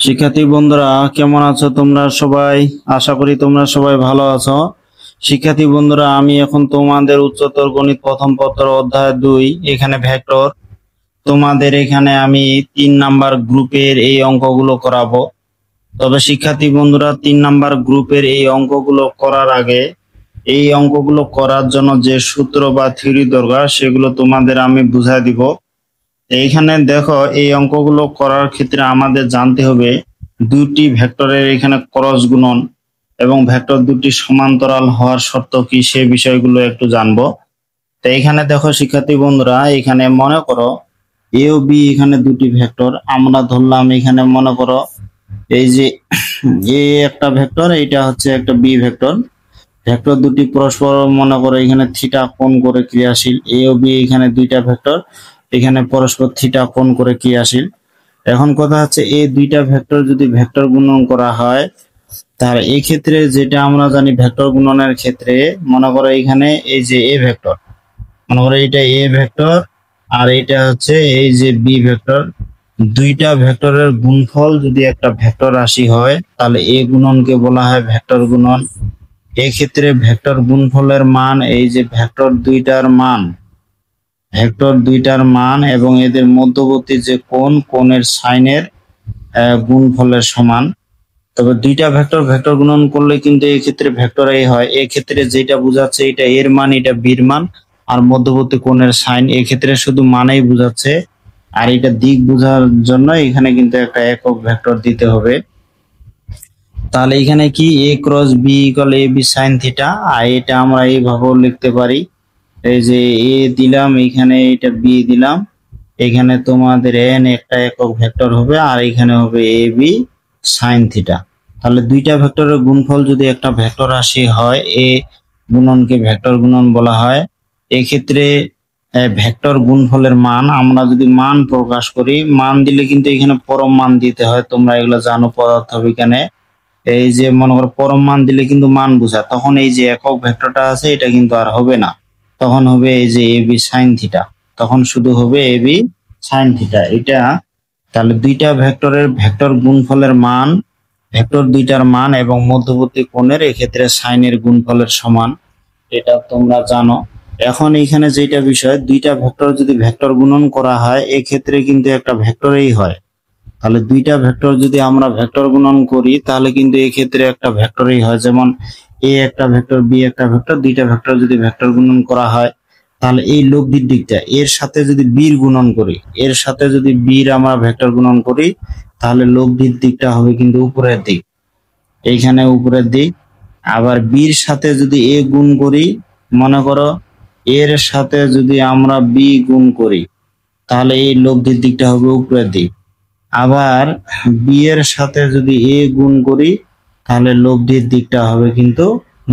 শিক্ষার্থী বন্ধুরা, কেমন আছো তোমরা সবাই? আশা করি তোমরা সবাই ভালো আছো। শিক্ষার্থী বন্ধুরা, আমি এখন তোমাদের উচ্চতর গণিত প্রথম পত্র অধ্যায় 2 এখানে ভেক্টর তোমাদের এখানে আমি 3 নাম্বার গ্রুপের এই অঙ্কগুলো করাবো। তবে শিক্ষার্থী বন্ধুরা, 3 নাম্বার গ্রুপের এই অঙ্কগুলো করার আগে এই অঙ্কগুলো করার জন্য যে সূত্র বা থিওরি দরকার সেগুলো তোমাদের আমি বুঝাই দিব। এইখানে দেখো, এই অঙ্কগুলো করার ক্ষেত্রে আমাদের জানতে হবে দুটি ভেক্টরের এখানে ক্রস গুণন এবং ভেক্টর দুটি সমান্তরাল হওয়ার শর্ত কি, সে বিষয়গুলো একটু জানবো। তো এখানে দেখো শিক্ষার্থী বন্ধুরা, এখানে মনে করো এ ও বি এখানে দুটি ভেক্টর আমরা ধরলাম। এখানে মনে করো এই যে এ একটা ভেক্টর, এইটা হচ্ছে একটা বি ভেক্টর। ভেক্টর দুটি পরস্পর মনে করো এখানে থিটা কোণ করে ক্রিয়াশীল। এ ও বি এখানে দুইটা ভেক্টর, এখানে পরস্পর থিটা কোণ করে ক্রিয়াশীল। এখন কথা হচ্ছে এই দুইটা ভেক্টর যদি ভেক্টর গুণন করা হয়, তাহলে এই ক্ষেত্রে যেটা আমরা জানি ভেক্টর গুণনের ক্ষেত্রে, মনে করো এখানে এই যে এ ভেক্টর, মনে করো এটা এ ভেক্টর আর এটা হচ্ছে এই যে বি ভেক্টর। দুইটা ভেক্টরের গুণফল যদি একটা ভেক্টর রাশি হয়, তাহলে এ গুণনকে বলা হয় ভেক্টর গুণন। এই ক্ষেত্রে ভেক্টর গুণফলের মান, এই যে ভেক্টর দুইটার মান এবং এদের মধ্যবর্তী যে কোণের সাইনের গুণফলের সমান। তবে দুইটা ভেক্টর গুণন করলে কিন্তু এই ক্ষেত্রে ভেক্টর এ হয়। এই ক্ষেত্রে যেটা বোঝাচ্ছে এটা এর মান, এটা বির মান, আর মধ্যবর্তী কোণের সাইন, এই ক্ষেত্রে শুধু মানেই বোঝাচ্ছে। আর এটা দিক বোঝার জন্য এখানে কিন্তু একটা একক ভেক্টর দিতে হবে। তাহলে এখানে কি এ cross B equal A B sine theta, আর এটা আমরা এইভাবেও লিখতে পারি। এই যে এ দিলাম, এখানে এটা বি দিলাম, এখানে তোমাদের এন একটা একক ভেক্টর হবে আর এখানে হবে এ বি সাইন থিটা। তাহলে দুইটা ভেক্টরের গুণফল যদি একটা ভেক্টর রাশি হয়, এ গুণনকে ভেক্টর গুণন বলা হয়। এক্ষেত্রে ভেক্টর গুণফলের মান আমরা যদি মান প্রকাশ করি, মান দিলে কিন্তু এখানে পরম মান দিতে হয়, তোমরা এগুলো জানো পদার্থবিজ্ঞানে। এই যে মনে করো পরম মান দিলে কিন্তু মান বোঝায়, তখন এই যে একক ভেক্টরটা আছে এটা কিন্তু আর হবে না, তখন হবে এই যে এ বি সাইন থিটা, তখন শুধু হবে এ বি সাইন থিটা এটা। তাহলে দুইটা ভেক্টরের ভেক্টর গুণফলের মান, ভেক্টর দুইটার মান এবং মধ্যবর্তী কোণের এক্ষেত্রে সাইনের গুণফলের সমান, এটা তোমরা জানো। এখন এখানে যেটা বিষয়, দুইটা ভেক্টর যদি ভেক্টর গুণন করা হয় এক্ষেত্রে কিন্তু একটা ভেক্টরেই হয়। তাহলে দুইটা ভেক্টর যদি আমরা ভেক্টর গুণন করি তাহলে কিন্তু এই ক্ষেত্রে একটা ভেক্টরই হয়। যেমন এ একটা ভেক্টর, বি একটা ভেক্টর, দুইটা ভেক্টর যদি ভেক্টর গুণন করা হয়, তাহলে এই লব্ধির দিকটা এর সাথে যদি বির গুণন করি, এর সাথে যদি বির আমরা ভেক্টর গুণন করি, তাহলে লব্ধির দিকটা হবে কিন্তু উপরের দিক, এইখানে উপরের দিক। আবার বির সাথে যদি এ গুণ করি, মনে করো এর সাথে যদি আমরা বি গুণ করি, তাহলে এই লব্ধির দিকটা হবে উপরের দিক। আবার বি এর সাথে যদি এ গুণ করি, তাহলে লব্ধির দিকটা হবে কিন্তু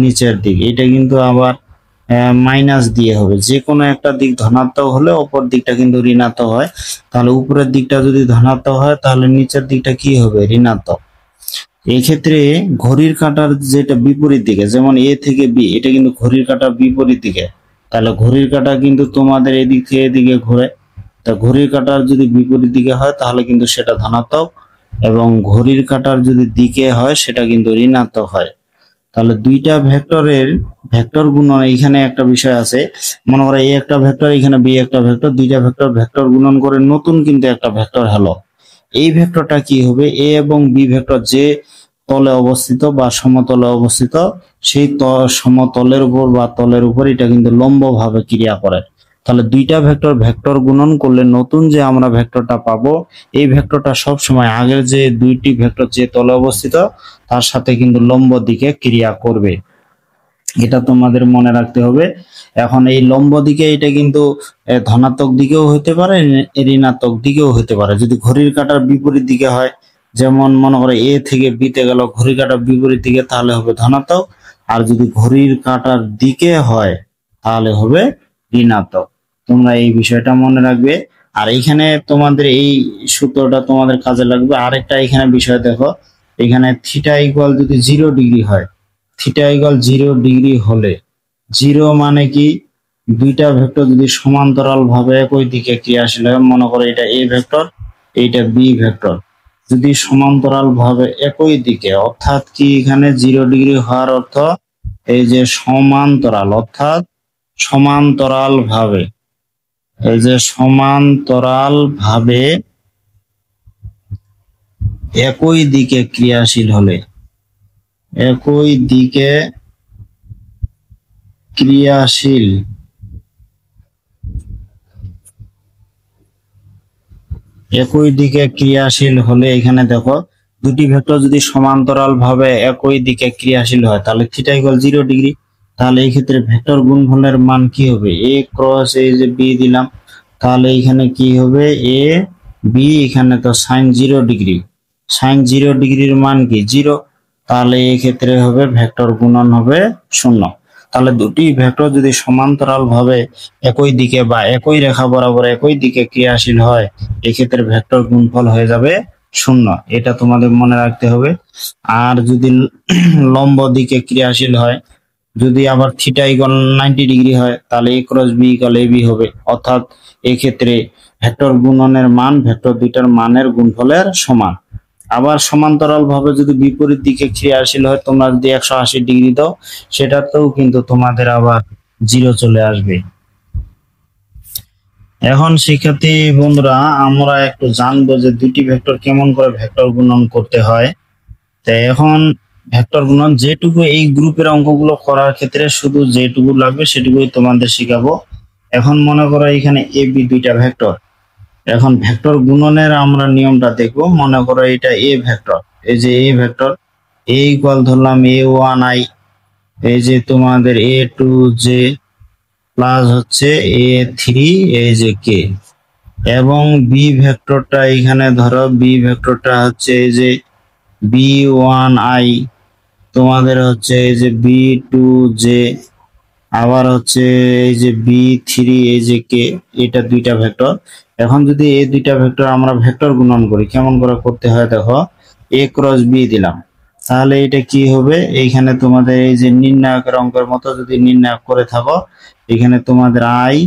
নিচের দিক। এটা কিন্তু আবার মাইনাস দিয়ে হবে, যে কোনো একটা দিক ধনাত্মক হলে অপর দিকটা কিন্তু ঋণাত্মক হয়। তাহলে উপরের দিকটা যদি ধনাত্মক হয় তাহলে নিচের দিকটা কি হবে, ঋণাত্মক। এই ক্ষেত্রে ঘড়ির কাঁটার যেটা বিপরীত দিকে, যেমন এ থেকে বি, এটা কিন্তু ঘড়ির কাঁটার বিপরীত দিকে। তাহলে ঘড়ির কাঁটা কিন্তু তোমাদের এদিক থেকে এদিকে ঘোরে। তা ঘড়ির কাঁটার যদি বিপরীত দিকে হয় তাহলে কিন্তু সেটা ধনাত্মক, এবং ঘড়ির কাঁটার যদি দিকে হয় সেটা কিন্তু ঋণাত্মক হয়। তাহলে দুইটা ভেক্টরের ভেক্টর গুণন, এখানে একটা বিষয় আছে। মনে করো এ একটা ভেক্টর, এখানে বি একটা ভেক্টর, দুইটা ভেক্টর গুণন করে নতুন কিন্তু একটা ভেক্টর হলো। এই ভেক্টরটা কি হবে, এ এবং বি ভেক্টর যে তলে অবস্থিত বা সমতলে অবস্থিত, সেই সমতলের উপর বা তলের উপর এটা কিন্তু লম্ব ভাবে ক্রিয়া করে। তাহলে দুইটা ভেক্টর গুণন করলে নতুন যে আমরা ভেক্টরটা পাবো, এই ভেক্টরটা সব সময় আগের যে দুইটি ভেক্টর যে তলে অবস্থিত তার সাথে কিন্তু লম্ব দিকে ক্রিয়া করবে, এটা তোমাদের মনে রাখতে হবে। এখন এই লম্ব দিকে এটা কিন্তু ধনাত্মক দিকেও হতে পারে, ঋণাত্মক দিকেও হতে পারে যদি ঘড়ির কাঁটার বিপরীত দিকে হয়। যেমন মনে করো এ থেকে বিতে গেল ঘড়ির কাঁটার বিপরীত দিকে, তাহলে হবে ধনাত্মক। আর যদি ঘড়ির কাঁটার দিকে হয় তাহলে হবে ঋণাত্মক। তোমরা এই বিষয়টা মনে রাখবে। আর এইখানে তোমাদের এই সূত্রটা তোমাদের কাজে লাগবে। আরেকটা এখানে বিষয় দেখো, এখানে থিটা ইকুয়াল যদি 0 ডিগ্রি হয়, থিটা ইকুয়াল 0 ডিগ্রি হলে, 0 মানে কি, দুইটা ভেক্টর যদি সমান্তরাল ভাবে একই দিকে ক্রিয়াশীল হয়, মনে করো এটা এ ভেক্টর, এইটা বি ভেক্টর, যদি সমান্তরাল ভাবে একই দিকে, অর্থাৎ কি এখানে 0 ডিগ্রি হওয়ার অর্থ এই যে সমান্তরাল, অর্থাৎ সমান্তরাল ভাবে, এই যে সমান্তরাল ভাবে একই দিকে ক্রিয়াশীল হলে, একই দিকে ক্রিয়াশীল একই দিকে ক্রিয়াশীল হলে, এখানে দেখো দুটি ভেক্টর যদি সমান্তরাল ভাবে একই দিকে ক্রিয়াশীল হয় তাহলে থিটা ইকুয়াল 0 ডিগ্রি। তাহলে এই ক্ষেত্রে ভেক্টর গুণফলের মান কি হবে? এ ক্রস এই যে বি দিলাম, তাহলে এখানে কি হবে? এ বি, এখানে তো সাইন 0 ডিগ্রি, সাইন 0 ডিগ্রির মান কি? 0। তাহলে এই ক্ষেত্রে হবে ভেক্টর গুণন হবে 0। তাহলে দুটি ভেক্টর যদি সমান্তরাল ভাবে একই দিকে বা একই রেখা বরাবর একই দিকে ক্রিয়াশীল হয়, এক্ষেত্রে ভেক্টর গুণফল হয়ে যাবে 0। এটা তোমাদের মনে রাখতে হবে। আর যদি লম্ব দিকে ক্রিয়াশীল হয়, যদি আবার থিটা ইকুয়াল 90 ডিগ্রি হয়, তাহলে এ cross B equal A B হবে। অর্থাৎ এক্ষেত্রে ভেক্টর গুণনের মান ভেক্টর দুইটার মানের গুণফলের সমান। আবার সমান্তরাল ভাবে যদি বিপরীত দিকে ক্রিয়াশীল হয়, তোমরা যদি 180 ডিগ্রি দাও, সেটাতেও কিন্তু তোমাদের আবার 0 চলে আসবে। এখন শিক্ষার্থী বন্ধুরা, আমরা একটু জানবো যে দুটি ভেক্টর কেমন করে ভেক্টর গুণন করতে হয়। তো এখন ভেক্টর গুণন যেটুকু এই গ্রুপের অঙ্কগুলো করার ক্ষেত্রে শুধু যেটুকু লাগবে সেটুকুই তোমাদের শিখাবো। এখন মনে করো এখানে এ বি দুইটা ভেক্টর। এখন ভেক্টর গুণনের আমরা নিয়মটা দেখবো। মনে করো এটা এ ভেক্টর, এই যে এ ভেক্টর, এ ইকুয়াল ধরলাম a1i, এই যে তোমাদের a2j প্লাস হচ্ছে a3 এই যে কে, এবং বি ভেক্টরটা এখানে ধরো বি ভেক্টরটা হচ্ছে এই যে b1i, তোমাদের হচ্ছে এই যে b2j, আবার হচ্ছে এই যে b3 এই যে কে, এটা দুইটা ভেক্টর। এখন যদি এই দুইটা ভেক্টর আমরা ভেক্টর গুণন করি, কেমন করে করতে হয় দেখো। a ক্রস বি দিলাম, তাহলে এটা কি হবে? এইখানে তোমাদের এই যে নির্ণায়কের অঙ্কের মতো যদি নির্ণায়ক করে থাকো, এখানে তোমাদের আই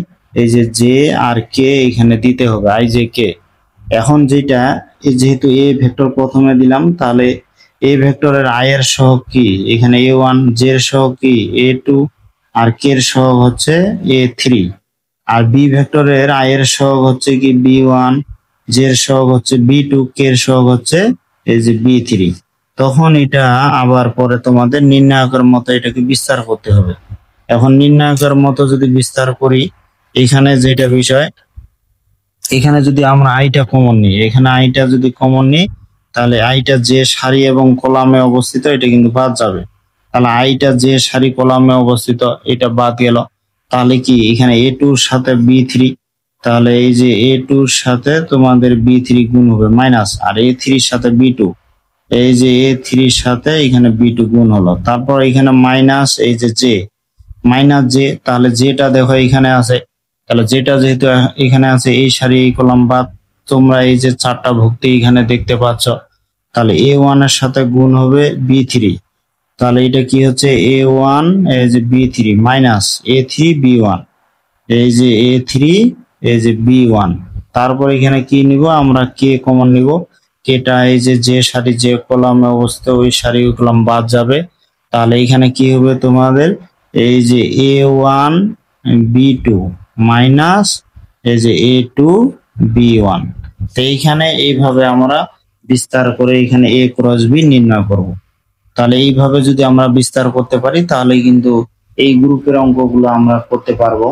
এই যে জে আর কে এখানে দিতে হবে, আই জে কে। এখন যেটা যেহেতু এ ভেক্টর প্রথমে দিলাম, তাহলে এ ভেক্টরের আই এর সহগ কি? এখানে a1, জে এর সহগ কি? a2, আর কে এর সহগ হচ্ছে a3। আর বি ভেক্টরের আই এর সহগ হচ্ছে কি? b1, জে এর সহগ হচ্ছে b2, কে এর সহগ হচ্ছে এই যে b3। তখন এটা আবার পরে তোমাদের নির্ণায়কের মতো এটাকে বিস্তার করতে হবে। এখন নির্ণায়কের মতো যদি বিস্তার করি, এখানে যেটা বিষয়, এখানে যদি আমরা আইটা কমন নিই, এখানে আইটা যদি কমন নিই, তাহলে আইটা যে সারি এবং কলামে অবস্থিত এটা কিন্তু বাদ যাবে। তাহলে আইটা যে সারি কলামে অবস্থিত এটা বাদ গেল। তাহলে কি এখানে a2-র সাথে b3, তাহলে এই যে a2-র সাথে তোমাদের b3 গুণ হবে মাইনাস, আর a3-র সাথে b2, এই যে a3-র সাথে এখানে b2 গুণ হলো। তারপর এখানে মাইনাস এই যে জে, মাইনাস জে, তাহলে যেটা দেখো এখানে আছে, তাহলে যেটা যেহেতু এখানে আছে এই সারি এই কলাম বাদ, তোমরা এই যে 4টা ভুক্তি এখানে দেখতে পাচ্ছ। তাহলে a1 এর সাথে গুণ হবে b3, তাহলে এটা কি হচ্ছে? a1 এই যে b3 মাইনাস a3 b1, এই যে a3 এই যে b1। তারপর এখানে কি নিব আমরা? কে কমন নিব। কেটা এই যে সারি যে কলামে অবস্থিত ওই সারি কলাম বাদ যাবে। তাহলে এখানে কি হবে তোমাদের? এই যে a1 b2 মাইনাস এই যে a2 b1। তো এইখানে এইভাবে আমরা বিস্তার করে এখানে a ক্রস b নির্ণয় করব। তাহলে এইভাবে যদি আমরা বিস্তার করতে পারি, তাহলে কিন্তু এই গ্রুপের অঙ্কগুলো আমরা করতে পারবো।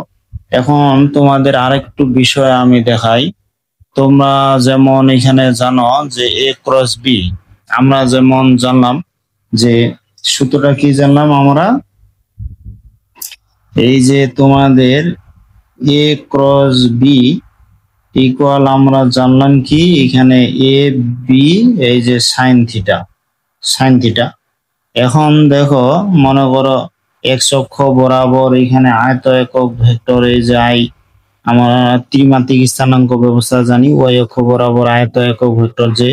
এখন তোমাদের আরেকটু বিষয় আমি দেখাই। তোমরা যেমন এখানে জানো যে a ক্রস b, আমরা যেমন জানলাম যে সূত্রটা কি জানলাম আমরা, এই যে তোমাদের a ক্রস b ইকুয়াল আমরা জানলাম কি? এখানে a b এই যে সাইন থিটা, সাইন থিটা। এখন দেখো মনে করো এক্স অক্ষ বরাবর এখানে আয়ত একক ভেক্টর এই যে আই, আমরা ত্রিমাত্রিক স্থানাঙ্ক ব্যবস্থা জানি, ওয়াই অক্ষ বরাবর আয়ত একক ভেক্টর জে,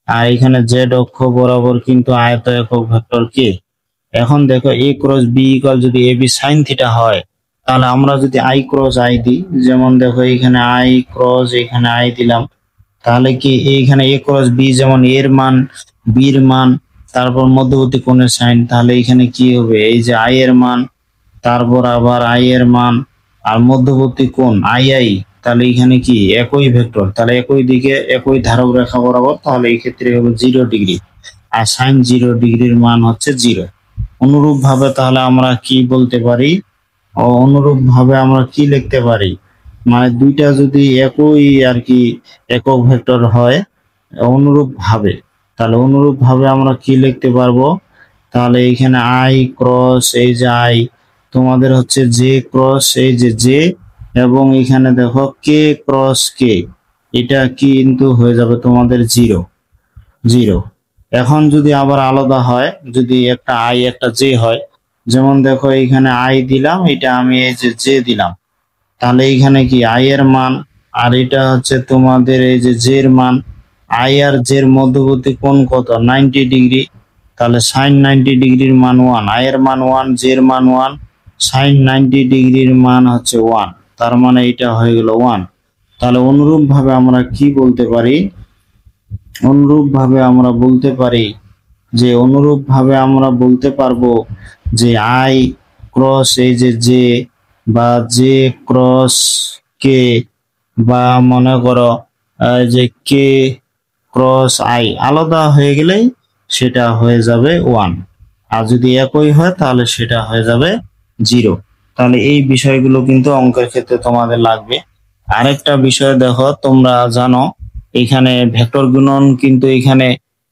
আর এখানে জেড অক্ষ বরাবর কিন্তু আয়ত একক ভেক্টর কে। এখন দেখো a ক্রস b ইকুয়াল যদি a b সাইন থিটা হয়, তাহলে আমরা যদি আই ক্রস আই দিই, যেমন দেখো এখানে আই ক্রস এখানে আই দিলাম, তাহলে কি এইখানে এ ক্রস বি, যেমন এর মান, বির মান, তারপর মধ্যবর্তী কোণের সাইন, তাহলে এখানে কি হবে, এই যে আই এর মান, তারপর আবার আই এর মান, আর মধ্যবর্তী কোণ আই আই, তাহলে এখানে কি একই ভেক্টর, তাহলে একই দিকে একই ধারক রেখা বরাবর, তাহলে এই ক্ষেত্রে হবে 0 ডিগ্রি, আর সাইন 0 ডিগ্রির মান হচ্ছে 0। অনুরূপ ভাবে তাহলে আমরা কি বলতে পারি, অনুরূপ ভাবে আমরা কি লিখতে পারি, মানে দুইটা যদি একই আর কি একক ভেক্টর হয় অনুরূপ ভাবে, তাহলে অনুরূপ ভাবে আমরা কি লিখতে পারবো, তাহলে এখানে আই ক্রস এই যে আই, তোমাদের হচ্ছে জে ক্রস এই যে জে, এবং এখানে দেখো কে ক্রস কে, এটা কিন্তু হয়ে যাবে তোমাদের 0 0। এখন যদি আবার আলাদা হয়, যদি একটা আই একটা জে হয়, যেমন দেখো এখানে আই দিলাম, এটা আমি এই যে জে দিলাম, তাহলে এইখানে কি আই এর মান, আর এটা হচ্ছে তোমাদের এই যে জে এর মান, আই আর জে এর মধ্যবর্তী কোণ কত, 90 ডিগ্রি, তাহলে সাইন 90 ডিগ্রির মান 1, আই এর মান 1, জে এর মান 1, সাইন 90 ডিগ্রির মান হচ্ছে 1, তার মানে এটা হয়ে গেল 1। তাহলে অনুরূপ ভাবে আমরা কি বলতে পারি, অনুরূপ ভাবে আমরা বলতে পারি যে, অনুরূপ ভাবে আমরা বলতে পারবো যে আই ক্রস এই যে জে, বা জে ক্রস কে, বা মনে করো যে কে ক্রস আই আলাদা হয়ে গেলেই সেটা হয়ে যাবে 1, আর যদি একই হয় তাহলে সেটা হয়ে যাবে 0। তাহলে এই বিষয়গুলো কিন্তু অঙ্কের ক্ষেত্রে তোমাদের লাগবে। আরেকটা বিষয় দেখো, তোমরা জানো এখানে ভেক্টর গুণন কিন্তু এখানে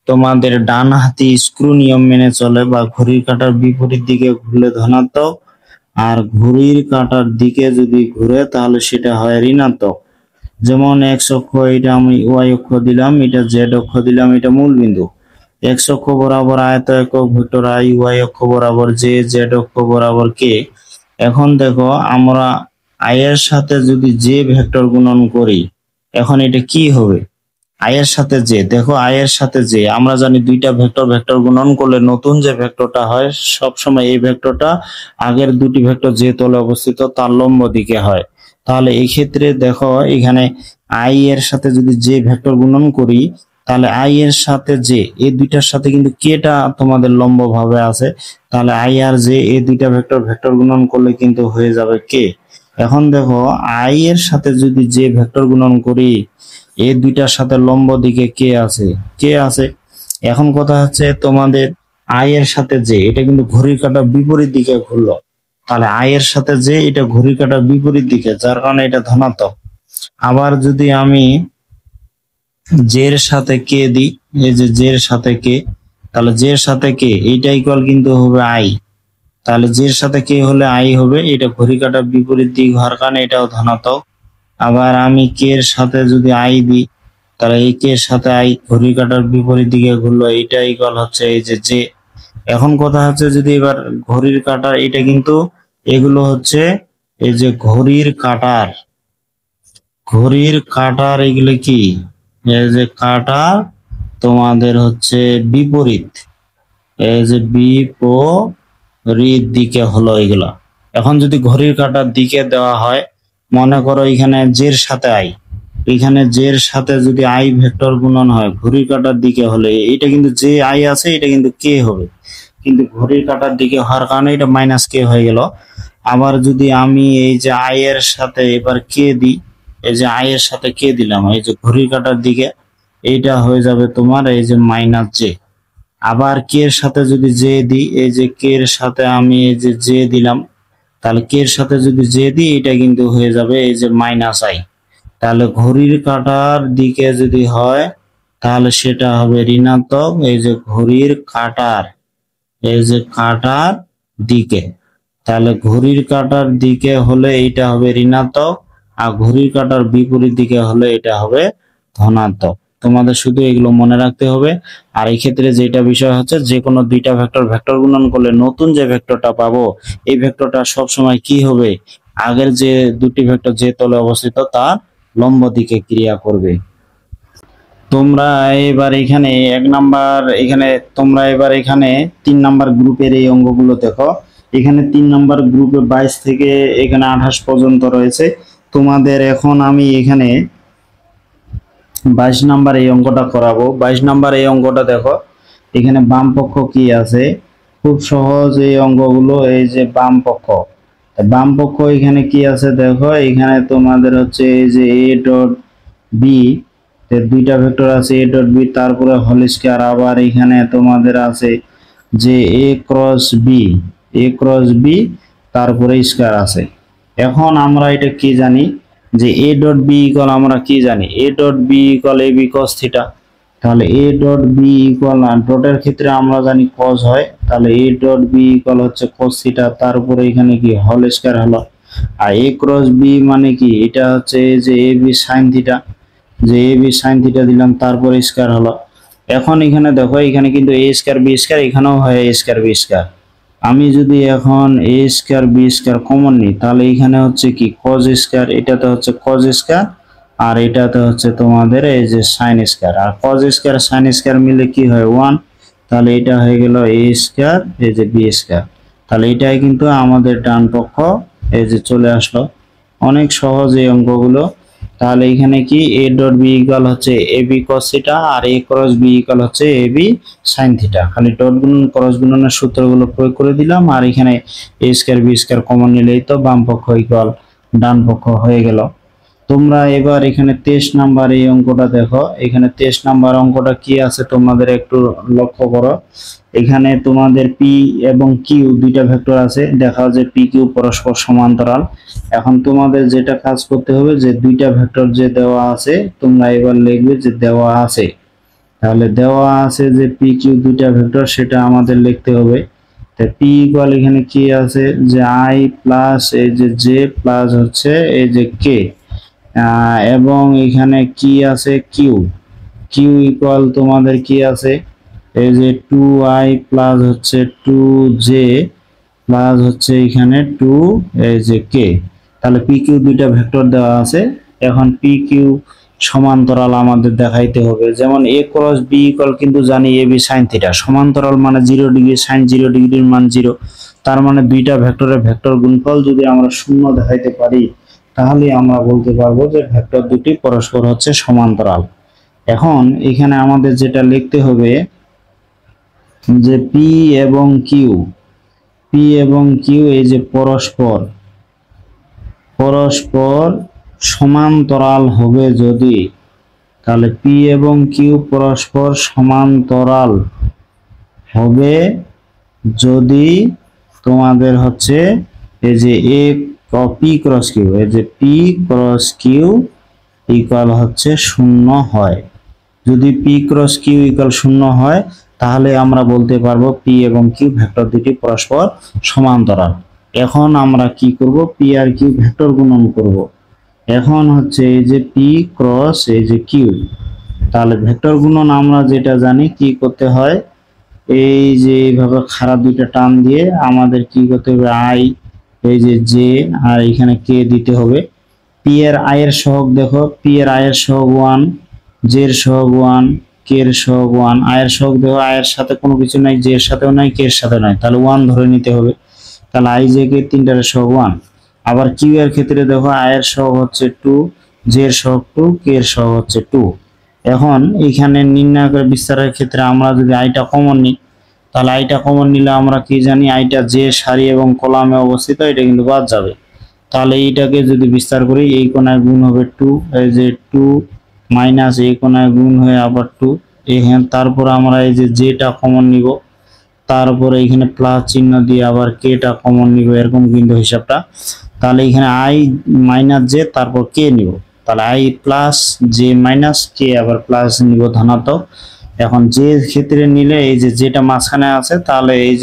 তোমাদের ডান হাতি স্ক্রু নিয়ম মেনে চলে, বা ঘড়ির কাঁটার বিপরীত দিকে ঘুরলে ধনাত্মক, আর ঘড়ির কাঁটার দিকে যদি ঘুরে তাহলে সেটা হয় ঋণাত্মক। যেমন এক্স অক্ষ, এটা আমি ওয়াই অক্ষ দিলাম, এটা জেড অক্ষ দিলাম, এটা মূল বিন্দু। এক্স অক্ষ বরাবর আয়ত একক ভেক্টর আই, ওয়াই অক্ষ বরাবর জে, জেড অক্ষ বরাবর কে। এখন দেখো আমরা আই এর সাথে যদি জে ভেক্টর গুণন করি, এখন এটা কি হবে, আই এর সাথে জে, দেখো আই এর সাথে জে, আমরা জানি দুইটা ভেক্টর ভেক্টর গুণন করলে নতুন যে ভেক্টরটা হয় সব সময় এই ভেক্টরটা আগের দুটি ভেক্টর যে তলে অবস্থিত তার লম্ব দিকে হয়। তাহলে এই ক্ষেত্রে দেখো এখানে আই এর সাথে যদি জে ভেক্টর গুণন করি, তাহলে আই এর সাথে জে এই দুইটার সাথে কিন্তু কেটা তোমাদের লম্ব ভাবে আছে, তাহলে আই আর জে এই দুইটা ভেক্টর ভেক্টর গুণন করলে কিন্তু হয়ে যাবে কে। এখন দেখো আই এর সাথে যদি জে ভেক্টর গুণন করি, এই দুইটার সাথে লম্ব দিকে কে আছে, কে আছে। এখন কথা হচ্ছে তোমাদের আই এর সাথে জে এটা কিন্তু ঘড়ির কাঁটার বিপরীত দিকে ঘুরলো, তাহলে আই এর সাথে জে এটা ঘড়ির কাঁটার বিপরীত দিকে, যার কারণে এটা ধনাত্মক। আবার যদি আমি জে এর সাথে কে দিই, এই যে জে এর সাথে কে, তাহলে জে এর সাথে কে এইটা ইকুয়াল কিন্তু হবে আই, তাহলে জে এর সাথে কে হলে আই হবে, এটা ঘড়ির কাঁটার বিপরীত দিক হওয়ার কারণে এটাও ধনাত্মক। আবার আমি কে এর সাথে যদি আই দিই, তাহলে এই কে এর সাথে আই ঘড়ির কাঁটার বিপরীত দিকে ঘুরলো, এইটা ইকুয়াল হচ্ছে এই যে জে। এখন কথা হচ্ছে যদি এবার ঘড়ির কাঁটার, এটা কিন্তু এগুলো হচ্ছে এই যে ঘড়ির কাঁটার, ঘড়ির কাঁটার এগুলো কি, এই যে কাঁটার তোমাদের হচ্ছে বিপরীত, এই যে বিপরীত দিকে হলো এগুলা। এখন যদি ঘড়ির কাঁটার দিকে দেওয়া হয়, মনে করো এখানে জের সাথে আই, এখানে জের সাথে যদি আই ভেক্টর গুণন হয় ঘড়ির কাঁটার দিকে হলে, এটা কিন্তু যে আই আছে এটা কিন্তু কে হবে, কিন্তু ঘড়ির কাঁটার দিকে হওয়ার কারণে এটা মাইনাস কে হয়ে গেল। আবার যদি আমি এই যে আই এর সাথে এবার কে দিই, এই যে আই এর সাথে কে দিলাম এই যে ঘড়ির কাঁটার দিকে, এইটা হয়ে যাবে তোমার এই যে মাইনাস জে। আবার কে এর সাথে যদি জে দিই, এই যে কে এর সাথে আমি এই যে জে দিলাম, তাহলে কে এর সাথে যদি জে দিই এটা কিন্তু হয়ে যাবে এই যে মাইনাস আই। তাহলে ঘড়ির কাঁটার দিকে যদি হয় তাহলে সেটা হবে ঋণাত্মক, এই যে ঘড়ির কাঁটার, এই যে কাঁটার দিকে, তাহলে ঘড়ির কাঁটার দিকে হলে এইটা হবে ঋণাত্মক, আর ঘড়ির কাঁটার বিপরীত দিকে হলে এটা হবে ধনাত্মক। তোমাদের শুধু এগুলো মনে রাখতে হবে। আর এই ক্ষেত্রে যেটা বিষয় হচ্ছে যে কোনো দুইটা ভেক্টর ভেক্টর গুণন করলে নতুন যে ভেক্টরটা পাবো এই ভেক্টরটা সব সময় কি হবে, আগের যে দুটি ভেক্টর যে তলে অবস্থিত তার লম্ব দিকে ক্রিয়া করবে। তোমরা এবার এখানে 1 নাম্বার, এখানে তোমরা এবার এখানে 3 নাম্বার গ্রুপের এই অঙ্কগুলো দেখো। এখানে 3 নাম্বার গ্রুপে 22 থেকে এখানে 28 পর্যন্ত রয়েছে। তোমাদের এখন আমি এখানে 22 নাম্বার এই অঙ্কটা করাবো। 22 নাম্বার এই অঙ্কটা দেখো, এখানে বাম পক্ষ কি আছে, খুব সহজ এই অঙ্কগুলো। এই যে বাম পক্ষ, বাম পক্ষ এখানে কি আছে দেখো, এখানে তোমাদের হচ্ছে এই যে এ ডট বি, দুইটা ভেক্টর আছে এ ডট বি, তারপরে হোল স্কয়ার, আবার এখানে তোমাদের আছে যে এ ক্রস বি, এ ক্রস বি, তারপরে স্কয়ার আছে। এখন আমরা এটা কি জানি যে এ ডট বি ইকুয়াল, আমরা কি জানি A dot B equal A B cos theta. তাহলে এ ডট বি ইকুয়াল, ডটের ক্ষেত্রে আমরা জানি কস হয়, তাহলে এ ডট বি ইকুয়াল হচ্ছে কস থিটা, তারপরে এখানে কি হোল স্কয়ার হলো। আর এ ক্রস বি মানে কি, এটা হচ্ছে যে এ বি সাইন থিটা, যে এ বি সাইন থিটা দিলাম, তারপরে স্কয়ার হলো। এখন এখানে দেখো, এখানে কিন্তু এ স্কয়ার বি স্কয়ার, এখানেও হয় এ স্কয়ার বি স্কয়ার। আমি যদি এখন এ স্কয়ার বি স্কয়ার কমন নিই, তাহলে এখানে হচ্ছে কি কজ স্কয়ার, এটাতে হচ্ছে কজ স্কয়ার, আর এটাতে হচ্ছে তোমাদের এই যে সাইন স্কয়ার, আর কজ স্কয়ার সাইন স্কয়ার মিলে কি হয় 1, তাহলে এটা হয়ে গেল এ স্কয়ার এই যে বি স্কয়ার। তাহলে এটাই কিন্তু আমাদের ডান পক্ষ এই যে চলে আসলো। অনেক সহজ এই অঙ্কগুলো। তাহলে এখানে কি এ ডট বি ইকুয়াল হচ্ছে এ বি কস থিটা, আর এ ক্রস বি ইকুয়াল হচ্ছে এ বি সাইন থিটা। খালি ডট গুণন ক্রস গুণনের সূত্রগুলো প্রয়োগ করে দিলাম, আর এখানে এ স্কয়ার বি স্কয়ার কমন নিলেই তো বাম পক্ষ ইকুয়াল ডান পক্ষ হয়ে গেল। তোমরা এবার এখানে 23 নাম্বার এই অঙ্কটা দেখো, এখানে 23 নাম্বার অঙ্কটা কি আছে তোমাদের একটু লক্ষ্য করো। এখানে তোমাদের পি এবং কিউ দুইটা ভেক্টর আছে, দেখাও যে পি কিউ পরস্পর সমান্তরাল। এখন তোমাদের যেটা কাজ করতে হবে, যে দুইটা ভেক্টর যে দেওয়া আছে, তোমরা এবার লিখবে যে দেওয়া আছে। তাহলে দেওয়া আছে যে পি কিউ দুইটা ভেক্টর, সেটা আমাদের লিখতে হবে। তো পি ইকুয়াল এখানে কি আছে, যে আই প্লাস এই যে জে প্লাস হচ্ছে এই যে কে, এবং এখানে কি আছে কিউ, কিউ ইকুয়াল তোমাদের কি আছে, এই যে 2i প্লাস হচ্ছে 2j প্লাস হচ্ছে এখানে 2 এই যে কে। তাহলে পি কিউ দুইটা ভেক্টর দেওয়া আছে। এখন পি কিউ সমান্তরাল আমাদের দেখাইতে হবে। যেমন এ ক্রস বি ইকুয়াল কিন্তু জানি এ বি সাইন থিটা, সমান্তরাল মানে 0 ডিগ্রি সাইন 0 ডিগ্রির মান 0। তার মানে দুইটা ভেক্টরের ভেক্টর গুণফল যদি আমরা শূন্য দেখাইতে পারি, তাহলে আমরা বলতে পারবো যে ভেক্টর দুটি পরস্পর হচ্ছে সমান্তরাল। এখন এখানে আমাদের যেটা লিখতে হবে, যে পি এবং কিউ, পি এবং কিউ এই যে পরস্পর পরস্পর সমান্তরাল হবে যদি, তাহলে পি এবং কিউ পরস্পর সমান্তরাল হবে যদি তোমাদের হচ্ছে এই যে এ পি ক্রস কিউ, এই যে পি ক্রস কিউ ইকুয়াল হচ্ছে 0 হয়। যদি পি ক্রস কিউ ইকুয়াল 0 হয়, তাহলে আমরা বলতে পারবো পি এবং কিউ ভেক্টর দুটি পরস্পর সমান্তরাল। এখন আমরা কি করব, পি আর কিউ ভেক্টর গুণন করব। এখন হচ্ছে এই যে পি ক্রস এই যে কিউ, তাহলে ভেক্টর গুণন আমরা যেটা জানি কি করতে হয়, এই যে এইভাবে খাড়া দুইটা টান দিয়ে আমাদের কি করতে হবে, আই এই যে জে আর এখানে কে দিতে হবে। পি এর আই এর সহগ দেখো, পি এর আই এর সহগ 1, জে এর সহগ 1, কে এর সহগ 1। আই এর সহগ দেখো, আই এর সাথে কোনো কিছু নাই, জে এর সাথেও নাই, কে এর সাথেও নাই, তাহলে 1 ধরে নিতে হবে। তাহলে আই জে কে তিনটার সহগ 1। আবার কিউ এর ক্ষেত্রে দেখো, আই এর সহগ হচ্ছে 2, জে এর সহগ 2, কে এর সহগ হচ্ছে 2। এখন এখানে নির্ণয় করে বিস্তারের ক্ষেত্রে আমরা যদি আইটা কমন নিই, তাহলে আইটা কমন নিলে আমরা কি জানি, আইটা যে সারি এবং কলামে অবস্থিত, এটা কিন্তু বাদ যাবে। তাহলে এইটাকে যদি বিস্তার করি, এই কোণায় গুণ হবে 2, এই যে 2 মাইনাস এই কোণায় গুণ হয়ে আবার 2, এখানে তারপর আমরা এই যে জেটা কমন নিব, তারপরে এখানে প্লাস চিহ্ন দিয়ে আবার কেটা কমন নিব, এরকম কিন্তু হিসাবটা। তাহলে এখানে আই মাইনাস জে তারপর কে নিব, তাহলে আই প্লাস জে মাইনাস কে আবার প্লাস নিব ধনাত্মক। এখন যে ক্ষেত্রে নিলে এই যে যেটা মাঝখানে আছে, তাহলে এই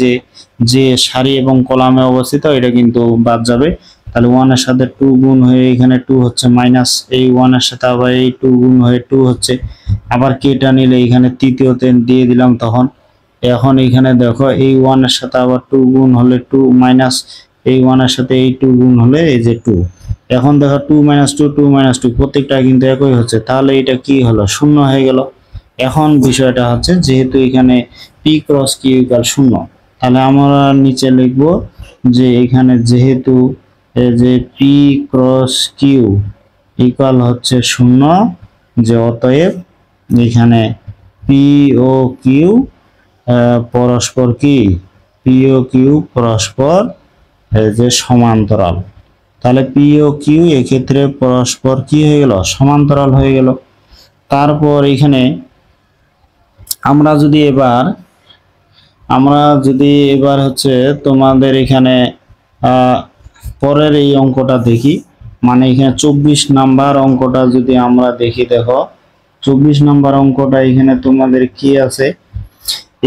যে সারি এবং কলামে অবস্থিত, এটা কিন্তু বাদ যাবে। তাহলে 1 এর সাথে 2 গুণ হয়ে এখানে 2 হচ্ছে মাইনাস, এই 1 এর সাথে আবার এই 2 গুণ হয়ে 2 হচ্ছে, আবার কেটা নিলে এখানে তৃতীয়তে দিয়ে দিলাম তখন। এখন এখানে দেখো, এই 1 এর সাথে আবার 2 গুণ হলে 2 মাইনাস, এই 1 এর সাথে এই 2 গুণ হলে এই যে 2। এখন দেখো 2 মাইনাস 2, 2 মাইনাস 2 প্রত্যেকটা কিন্তু একই হচ্ছে, তাহলে এটা কি হলো, 0 হয়ে গেল। এখন বিষয়টা হচ্ছে, যেহেতু এখানে পি ক্রস কিউ ইকুয়াল 0, তাহলে আমরা নিচে লিখব যে এখানে যেহেতু এই যে পি ক্রস কিউ ইকুয়াল হচ্ছে 0, যে অতএব এখানে পি ও কিউ পরস্পর কি, পি ও কিউ পরস্পর যে সমান্তরাল। তাহলে পি ও কিউ এক্ষেত্রে পরস্পর কি হয়ে গেল, সমান্তরাল হয়ে গেল। তারপর এখানে আমরা যদি এবার হচ্ছে তোমাদের এখানে পরের এই অঙ্কটা দেখি, মানে এখানে 24 নাম্বার অঙ্কটা যদি আমরা দেখি, দেখো 24 নাম্বার অঙ্কটা এখানে তোমাদের কি আছে,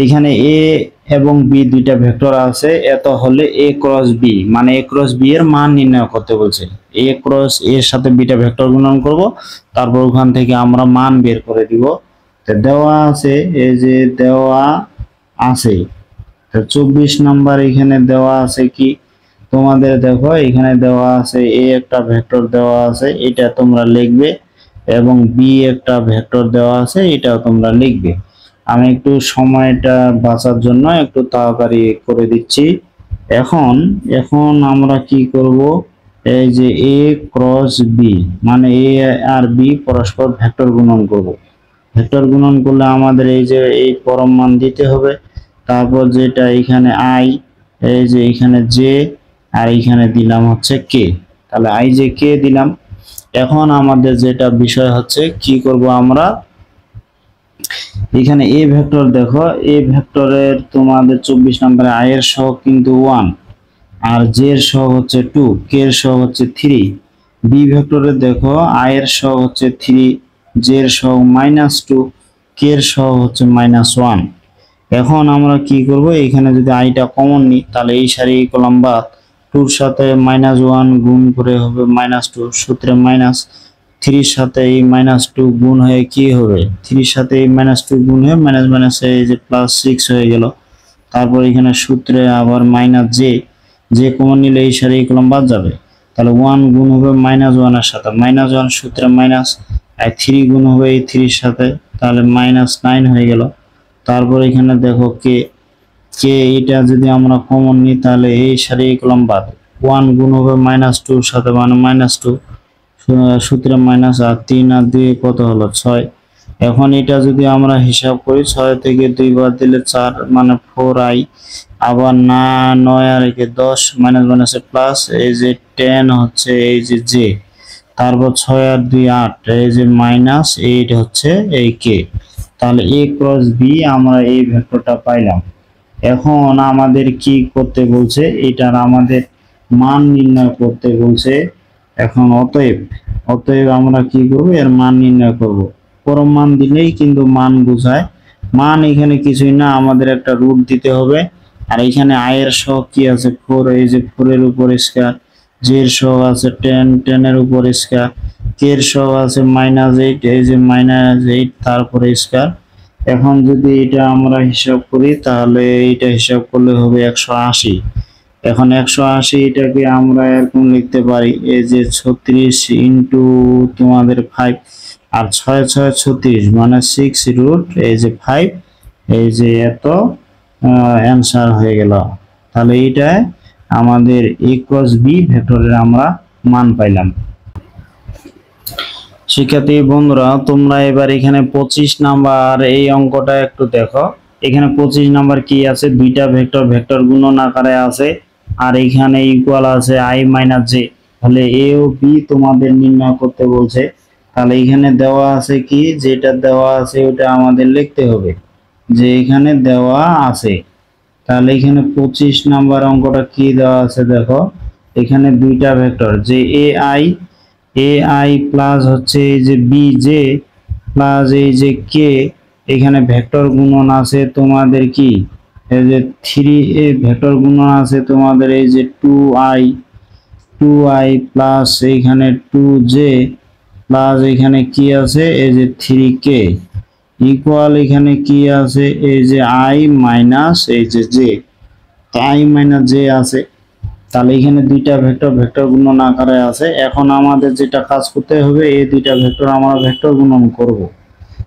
এখানে এ এবং বি দুইটা ভেক্টর আছে, এত হলে এ ক্রস বি, মানে এ ক্রস বি এর মান নির্ণয় করতে বলছে। এ ক্রস এর সাথে বিটা ভেক্টর গুণন করব, তারপর ওখান থেকে আমরা মান বের করে দিব। তো দেওয়া আছে, এই যে দেওয়া আছে, তো 24 নাম্বার এখানে দেওয়া আছে কি, তোমাদের দেখো এখানে দেওয়া আছে এ একটা ভেক্টর দেওয়া আছে, এটা তোমরা লিখবে, এবং বি একটা ভেক্টর দেওয়া আছে, এটাও তোমরা লিখবে। আমি একটু সময়টা বাঁচার জন্য একটু তাড়াতাড়ি করে দিচ্ছি। এখন আমরা কি করব, এই যে এ ক্রস বি, মানে এ আর বি পরস্পর ভেক্টর গুণন করব। ভেক্টর গুণন করলে আমাদের এই যে এই পরম মান দিতে হবে, তারপর যেটা এখানে আই, এই যে এখানে জে, আর এখানে দিলাম হচ্ছে কে, তাহলে আই জে কে দিলাম। এখন আমাদের যেটা বিষয় হচ্ছে কি করব, আমরা এখানে এ ভেক্টর দেখো, এ ভেক্টরের তোমাদের 24 নম্বরে আই এর সহগ কিন্তু 1, আর জে এর সহগ হচ্ছে 2, কে এর সহগ হচ্ছে 3। বি ভেক্টরের দেখো আই এর সহগ হচ্ছে 3, জে এর সহগ -2, কে এর সহগ হচ্ছে -1। এখন আমরা কি করব, এখানে যদি আইটা কমন নিই, তাহলে এই সারি এই কলাম বাদ, 2 এর সাথে -1 গুণ করে হবে -2, সূত্রে মাইনাস 3 এর সাথে এই -2 গুণ হয়ে কি হবে, 3 এর সাথে এই -2 গুণ হয়ে মাইনাস মাইনাস এই যে +6 হয়ে গেল। তারপর এখানে সূত্রে আবার জে কমন নিলে এই সারি এই কলাম বাদ যাবে, তাহলে 1 গুণ হবে -1 এর সাথে, -1 সূত্রে মাইনাস, আর 3 গুণ হবে এই 3 এর সাথে, তাহলে -9 হয়ে গেল। তারপর এখানে দেখো কে এটা যদি আমরা কমন নিই, তাহলে এই সারি এই কলাম বাদ, 1 গুণ হবে -2 এর সাথে, মানে -2 সূত্রে মাইনাস, আর 3 আর 2 কত হলো 6। এখন এটা যদি আমরা হিসাব করি, 6 থেকে 2 বাদ দিলে 4, মানে 4i, আবার 9 আর 10, মাইনাস মাইনাসে প্লাস, এই যে 10 হচ্ছে এই যে জে, তারপর 6 আর 2 8, এই যে -8 হচ্ছে এই কে। তাহলে এ ক্রস বি আমরা এই ভেক্টরটা পাইলাম। এখন আমাদের কি করতে বলছে, এটার আমাদের মান নির্ণয় করতে বলছে। এখন অতএব আমরা কি করব, এর মান নির্ণয় করব। পরম মান দিলেই কিন্তু মান বোঝায়। মান এখানে কিছুই না, আমাদের একটা রুট দিতে হবে। আর এখানে আই এর সহগ কি আছে 4, এই যে 4 এর উপর স্কয়ার, জে এর সহগ আছে 10, 10 এর উপর স্কয়ার, কে এর সহগ আছে -8, এই যে -8 তারপরে স্কয়ার। এখন যদি এটা আমরা হিসাব করি, তাহলে এটা হিসাব করলে হবে 180। এখন 180 এটাকে আমরা এরকম লিখতে পারি, এই যে 36 ইন্টু তোমাদের 5, আর 6 6 36, মানে 6 রুট এই যে 5, এই যে এত অ্যান্সার হয়ে গেল। তাহলে এইটা আমাদের এ ক্রস বি ভেক্টরের আমরা মান পাইলাম। শিক্ষার্থী বন্ধুরা, তোমরা এবার এখানে 25 নাম্বার এই অঙ্কটা একটু দেখো। এখানে 25 নাম্বার কি আছে, দুইটা ভেক্টর গুণন আকারে আছে, আর এখানে ইকুয়াল আছে i মাইনাস জে। তাহলে এ ও বি তোমাদের নির্ণয় করতে বলছে। তাহলে এখানে দেওয়া আছে কি, যেটা দেওয়া আছে ওটা আমাদের লিখতে হবে, যে এখানে দেওয়া আছে। তাহলে এখানে 25 নাম্বার অঙ্কটা কি দেওয়া আছে দেখো, এখানে দুইটা ভেক্টর, যে ai প্লাস হচ্ছে এই যে bj প্লাস এই যে কে, এখানে ভেক্টর গুণন আছে তোমাদের কি, এই যে 3a ভেক্টর গুণন আছে তোমাদের এই যে 2i প্লাস এইখানে 2j প্লাস এখানে কি আছে এই যে 3k ইকুয়াল এখানে কি আছে এই যে i মাইনাস এই যে j, তো i মাইনাস j আছে। তাহলে এখানে দুইটা ভেক্টর গুণন আকারে আছে। এখন আমাদের যেটা কাজ করতে হবে, এই দুইটা ভেক্টর আমরা ভেক্টর গুণন করব।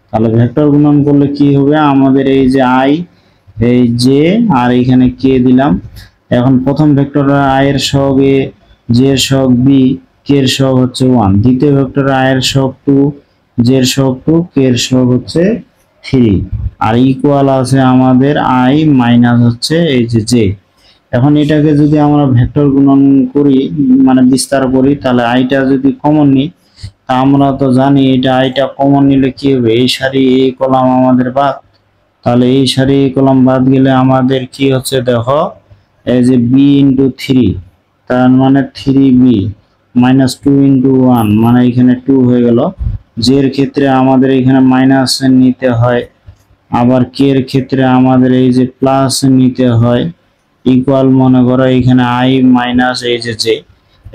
তাহলে ভেক্টর গুণন করলে কি হবে, আমাদের এই যে i, এই জে, আর এখানে কে দিলাম। এখন প্রথম ভেক্টরের i এর সহগ a, j এর সহগ b, k এর সহগ হচ্ছে 1, দ্বিতীয় ভেক্টরের i এর সহগ 2, জে এর সহগ 2, কে এর সহগ হচ্ছে 3, আর ইকুয়াল আছে আমাদের আই মাইনাস হচ্ছে এই যে জে। এখন এটাকে যদি আমরা ভেক্টর গুণন করি, মানে বিস্তার করি, তাহলে আইটা যদি কমন নিই, তা আমরা তো জানি এটা আইটা কমন নিলে কি হবে, এই সারি এই কলাম আমাদের বাদ, তাহলে এই সারি এই কলাম বাদ গেলে আমাদের কি হচ্ছে দেখো, এই যে বি ইন্টু 3, তার মানে 3b মাইনাস 2 ইন্টু 1, মানে এখানে 2 হয়ে গেল। জে এর ক্ষেত্রে আমাদের এখানে মাইনাস নিতে হয়, আবার কে এর ক্ষেত্রে আমাদের এই যে প্লাস নিতে হয়, ইকুয়াল মনে করো এখানে আই মাইনাস এই যে জে।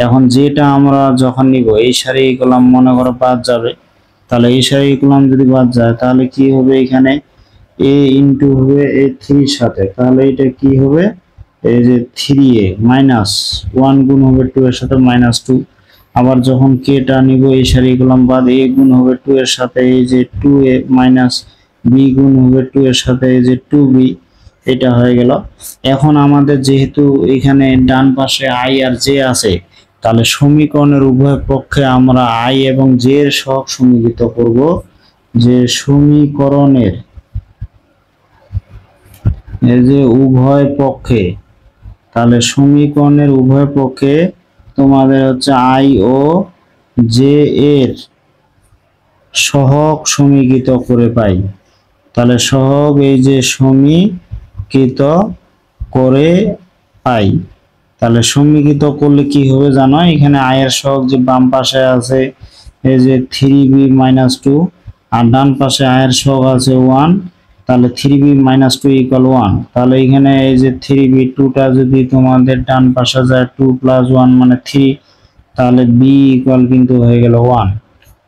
এখন যেটা আমরা যখন নিব এই সারি এই কলাম মনে করো বাদ যাবে, তাহলে এই সারি এই কলাম যদি বাদ যায় তাহলে কি হবে, এখানে এ ইন্টু হবে এ 3 সাথে, তাহলে এটা কি হবে, এই যে 3a মাইনাস 1 গুণ হবে 2 এর সাথে মাইনাস 2। আবার যখন কেটা নিব এই সারি কলাম বাদ, এ গুণ হবে 2 এর সাথে এই যে 2a মাইনাস বি গুণ হবে 2 এর সাথে এই যে 2b, এটা হয়ে গেল। এখন আমাদের যেহেতু এখানে ডান পাশে আই আর জে আছে, তাহলে সমীকরণের উভয় পক্ষে আমরা আই এবং জে এর সহগ সমীকৃত করব। যে সমীকরণের এই যে উভয় পক্ষে, তাহলে সমীকরণের উভয় পক্ষে তোমাদের হচ্ছে আই ও জে এর সহগ সমীকৃত করে পাই। তাহলে সহগ এই যে সমীকৃত করে পাই, তাহলে সমীকৃত করলে কি হবে জানো, এখানে আই এর সহগ যে বাম পাশে আছে এই যে 3b মাইনাস 2, আর ডান পাশে আই এর সহগ আছে 1, তাহলে 3b মাইনাস 2 ইকুয়াল 1। তাহলে এখানে এই যে 3b 2টা যদি তোমাদের ডান পাশে যায় 2 প্লাস 1 মানে 3, তাহলে b ইকুয়াল কিন্তু হয়ে গেল 1।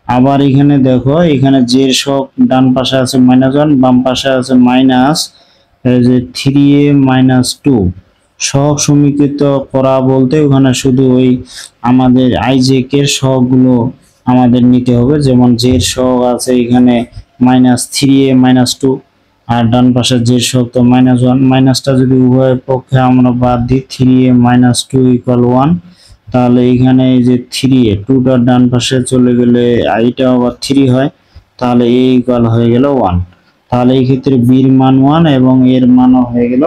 আবার এখানে দেখো, এখানে জে এর সহগ ডান পাশে আছে মাইনাস 1, বাম পাশে আছে মাইনাস এই যে 3a মাইনাস 2। সহগ সমীকৃত করা বলতে ওখানে শুধু ওই আমাদের আই জে কে এর সহগগুলো আমাদের নিতে হবে, যেমন জে এর সহগ আছে এখানে মাইনাস 3a মাইনাস 2, আর ডান পাশে জে এর সহগ তো মাইনাস 1, মাইনাসটা যদি উভয় পক্ষে আমরা বাদ দিই 3a মাইনাস 2 ইকুয়াল 1, তাহলে এখানে এই যে 3a 2টা ডান পাশে চলে গেলে আইটা আবার 3 হয়, তাহলে a ইকুয়াল হয়ে গেল 1। তাহলে এই ক্ষেত্রে b এর মান 1 এবং এর মানও হয়ে গেল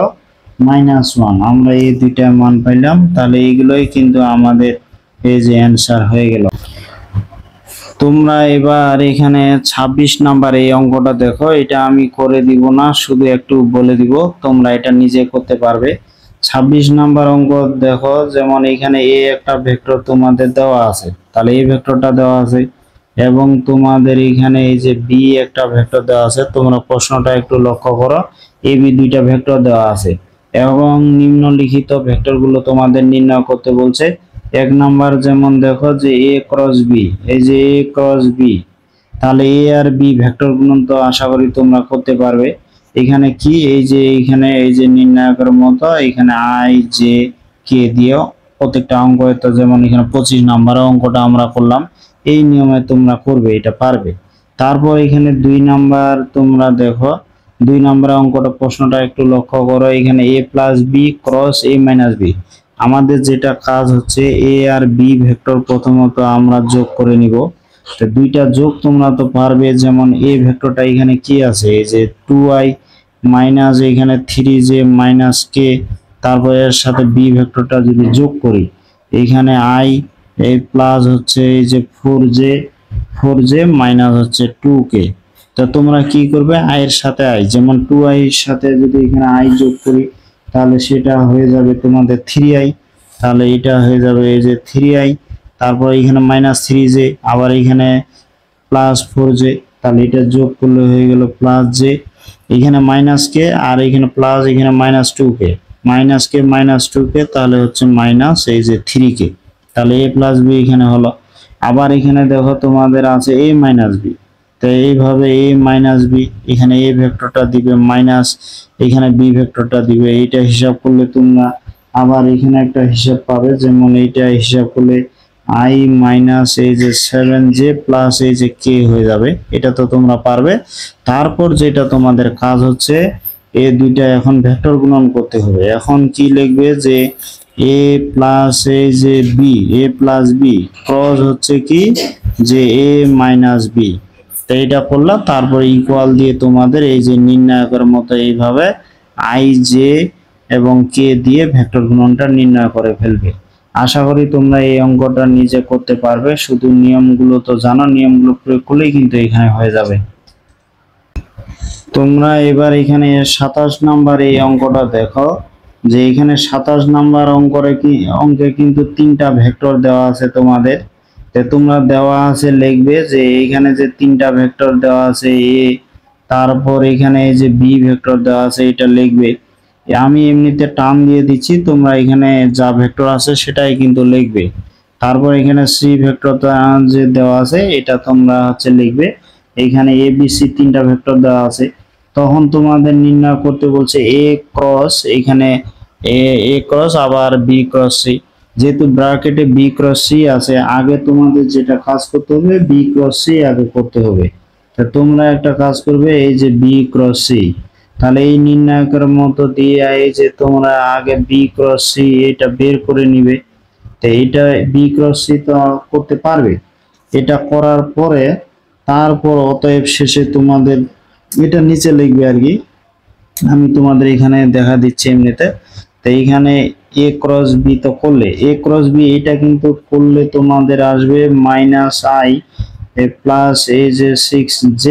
মাইনাস 1। আমরা এই দুইটা মান পাইলাম, তাহলে এইগুলোই কিন্তু আমাদের এই যে অ্যান্সার হয়ে গেল। তোমরা এবার এখানে 26 নাম্বার এই অঙ্কটা দেখো, এটা আমি করে দিব না, শুধু একটু বলে দিব, তোমরা এটা নিজে করতে পারবে। 26 নাম্বার অঙ্ক দেখো, যেমন এখানে এ একটা ভেক্টর তোমাদের দেওয়া আছে, তাহলে এই ভেক্টরটা দেওয়া আছে, এবং তোমাদের এখানে এই যে বি একটা ভেক্টর দেওয়া আছে। তোমরা প্রশ্নটা একটু লক্ষ্য করো, এ বি দুইটা ভেক্টর দেওয়া আছে এবং নিম্নলিখিত ভেক্টরগুলো তোমাদের নির্ণয় করতে বলছে। এক নাম্বার যেমন দেখো যে এ ক্রস বি, এই যে এ ক্রস বি, তাহলে এ আর বি ভেক্টর গুণন তো আশা করি তোমরা করতে পারবে। এখানে কি, এই যে এখানে এই যে নির্ণায়কের মতো এখানে আই জে কে দিয়েও প্রত্যেকটা অঙ্ক, তো যেমন এখানে 25 নাম্বার অঙ্কটা আমরা করলাম, এই নিয়মে তোমরা করবে, এটা পারবে। তারপর এখানে 2 নাম্বার তোমরা দেখো, 2 নাম্বার অঙ্কটা প্রশ্নটা একটু লক্ষ্য করো, এখানে এ প্লাস বি ক্রস এ মাইনাস বি। আমাদের যেটা কাজ হচ্ছে এ আর বি ভেক্টর প্রথমত আমরা যোগ করে নিব। তো দুইটা যোগ তোমরা তো পারবে, যেমন এ ভেক্টরটা এখানে কি আছে, এই যে 2i মাইনাস এখানে 3j মাইনাস কে, তারপর এর সাথে বি ভেক্টরটা যদি যোগ করি, এখানে i এই প্লাস হচ্ছে এই যে 4j মাইনাস হচ্ছে 2k। তো তোমরা কি করবে, i এর সাথে i, যেমন 2i এর সাথে যদি এখানে i যোগ করি তাহলে সেটা হয়ে যাবে তোমাদের 3i, তাহলে এটা হয়ে যাবে এই যে 3i, তারপর এখানে মাইনাস 3j, আবার এখানে প্লাস 4j, তাহলে এটা যোগ করলে হয়ে গেল প্লাস জে, এখানে মাইনাস কে আর এখানে প্লাস, এখানে মাইনাস 2k, মাইনাস কে মাইনাস 2k, তাহলে হচ্ছে মাইনাস এই যে 3k, তাহলে a প্লাস বি এখানে হলো। আবার এখানে দেখো তোমাদের আছে a মাইনাস বি, তো এইভাবে a মাইনাস বি, এখানে a ভেক্টরটা দিবে মাইনাস, এখানে b ভেক্টরটা দিবে, এইটা হিসাব করলে তোমরা আবার এখানে একটা হিসাব পাবে, যেমন এইটা হিসাব করলে i মাইনাস এই যে 7j প্লাস এই যে k হয়ে যাবে, এটা তো তোমরা পারবে। তারপর যেটা তোমাদের কাজ হচ্ছে এই দুইটা এখন ভেক্টর গুণন করতে হবে। এখন কি লিখবে, যে a প্লাস এই যে b, a plus b cross হচ্ছে কি যে a মাইনাস b, তো এটা করলা, তারপর ইকুয়াল দিয়ে তোমাদের এই যে নির্ণায়কের মতো এইভাবে আই জে এবং কে দিয়ে ভেক্টর গুণনটা নির্ণয় করে ফেলবে। আশা করি তোমরা এই অঙ্কটা নিজে করতে পারবে, শুধু নিয়মগুলো তো জানো, নিয়মগুলো প্রয়োগ করলেই কিন্তু এখানে হয়ে যাবে। তোমরা এবার এখানে 27 নাম্বার এই অঙ্কটা দেখো, যে এখানে 27 নাম্বার অঙ্কে কিন্তু তিনটা ভেক্টর দেওয়া আছে তোমাদের। তোমরা দেওয়া আছে লিখবে যে এখানে যে তিনটা ভেক্টর দেওয়া আছে এ, তারপর এখানে এই যে বি ভেক্টর দেওয়া আছে এটা লিখবে। আমি এমনিতে টার্ম দিয়ে দিচ্ছি, তোমরা এখানে যা ভেক্টর আছে সেটাই কিন্তু লিখবে। তারপর এখানে সি ভেক্টরটা যে দেওয়া আছে এটা তোমরা হচ্ছে লিখবে। এখানে এ বি সি তিনটা ভেক্টর দেওয়া আছে, তখন তোমাদের নির্ণয় করতে বলছে এ ক্রস, এখানে এ ক্রস আবার বি ক্রস সি। যেহেতু ব্র্যাকেটে বি ক্রস সি আছে, আগে তোমাদের যেটা কাজ করতে হবে বি ক্রস সি আগে করতে হবে। তা তোমরা একটা কাজ করবে, এই যে বি ক্রস সি, তাহলে এই নির্ণায়কের মতো দিয়ে এই যে তোমরা আগে বি ক্রস সি এটা বের করে নিবে। তো এটা বি ক্রস সি তো করতে পারবে। এটা করার পরে তারপর অতএব শেষে তোমাদের এটা নিচে লিখবে আর কি, আমি তোমাদের এখানে দেখা দিচ্ছি এমনিতে। তো এইখানে এ ক্রস বি তো করলে, এ ক্রস বি এটা কিন্তু করলে তোমাদের আসবে মাইনাস আই প্লাস এই যে 6j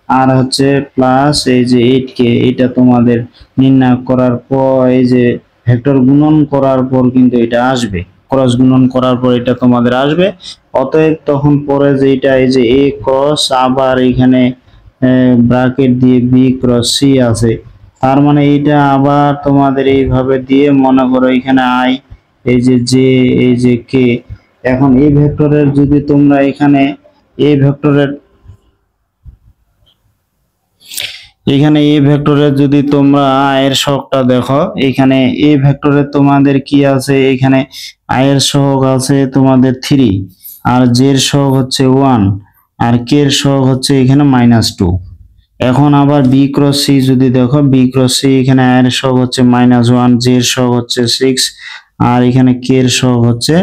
আর হচ্ছে প্লাস এই যে 8k। এটা তোমাদের নির্ণয় করার পর এই যে ভেক্টর গুণন করার পর কিন্তু এটা আসবে, ক্রস গুণন করার পর এটা তোমাদের আসবে। অতএব তখন পরে যে এটা এই যে এ ক্রস আবার এখানে ব্র্যাকেট দিয়ে বি ক্রস সি আছে, তার মানে এইটা আবার তোমাদের এইভাবে দিয়ে মনে করো এখানে আই এই যে জে এই যে কে। এখন এই ভেক্টরের যদি তোমরা এখানে এই ভেক্টরের যদি তোমরা আয়ের সহগটা দেখো, এখানে এই ভেক্টরে তোমাদের কি আছে, এখানে আয়ের সহগ আছে তোমাদের 3 আর জের সহগ হচ্ছে 1 আর কে এর সহগ হচ্ছে এখানে -2। এখন আবার বি ক্রস সি যদি দেখো, বি ক্রস সি এখানে আয়ের সহগ হচ্ছে -1, জের সহগ হচ্ছে 6 আর এখানে কে এর সহগ হচ্ছে